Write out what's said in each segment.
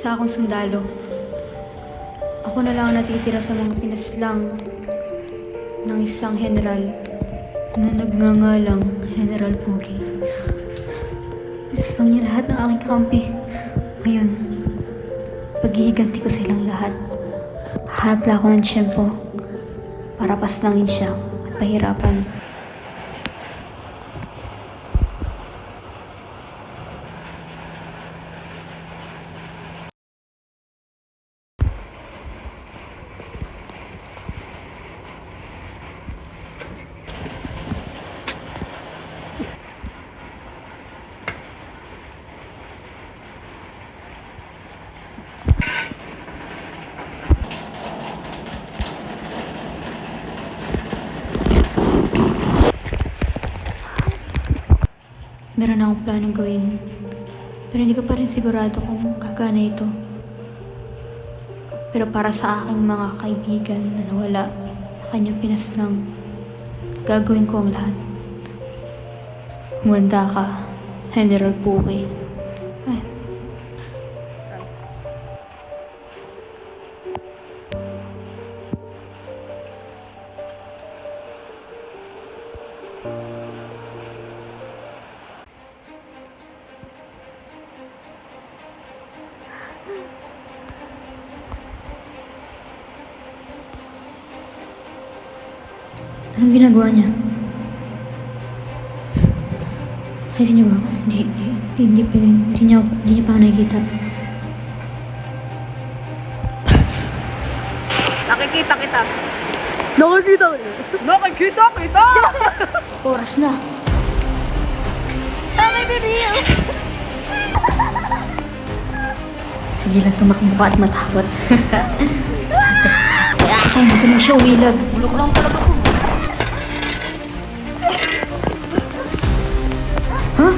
Isa akong sundalo. Ako na lang ang natitira sa mga pinaslang ng isang general na nagngangalang General Pugi. Pinaslang niya lahat ng aking kampi. Ngayon, paghihiganti ko silang lahat. Hanap lang ako ng tiyempo para paslangin siya at pahirapan. Meron akong planong gawin, pero hindi ko pa rin sigurado kung gagana ito. Pero para sa aking mga kaibigan na nawala na kanyang pinaslang, gagawin ko ang lahat. Humanda ka, General Puki. Ay. Anong ginagawa niya? Nakita niyo ba ako? Hindi niya pa ako nakikita. Nakikita kita. Nakikita kita! Oras na. May bibigyan! Sige lang, tumakbo ka at matakot. Ate, hindi ko na siya umilag. Bulok lang talaga po. Ha?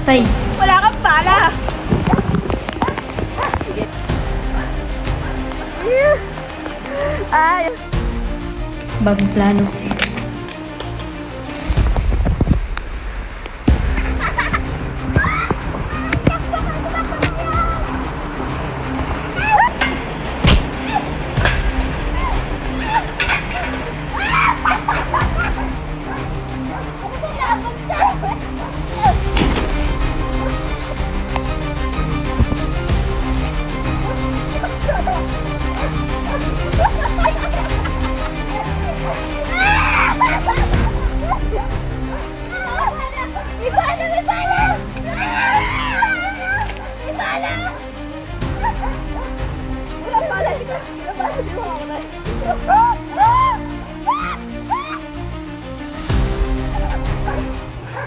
Tay, Wala kang pala! Ay! bagong plano.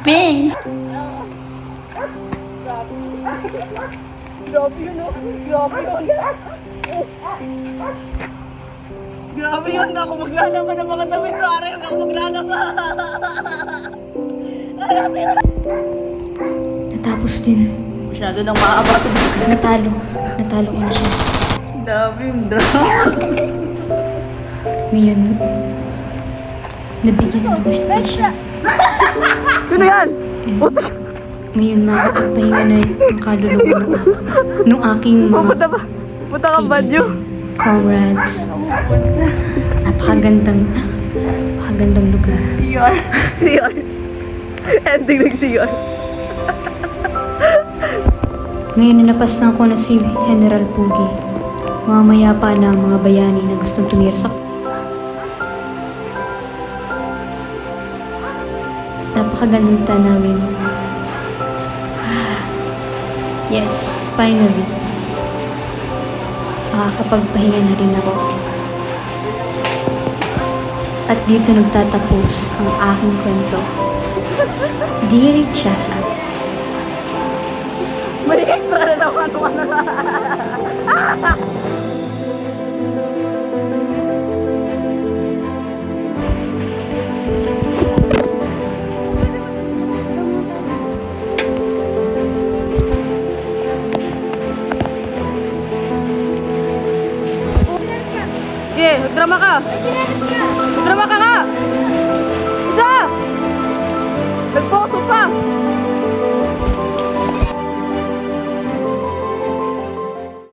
Bing! Grabe yun, no? Grabe yun. Grabe yun. Ako maglalaban ng mga damit ko. Aray, ako maglalaban. Natapos din. Masyado nang maaba ito. Natalo ko na siya. Dami yung drama. Ngayon, nabigyan ng hustisya. Sino yan? Ngayon, makakapagpahinga na yung kaluluwa ng aking mga Punta ka badyo. comrades. Napakagandang lugar. CR. CR. Ending ng CR. Ngayon na napaslang ko na si General Pugi. Mamaya pa na ang mga bayani na gustong tumira sa... Napakagandang tanawin. Yes, finally. Makakapagpahinga na rin ako. At dito nagtatapos ang aking kwento. Dear Chara. May extra na naman.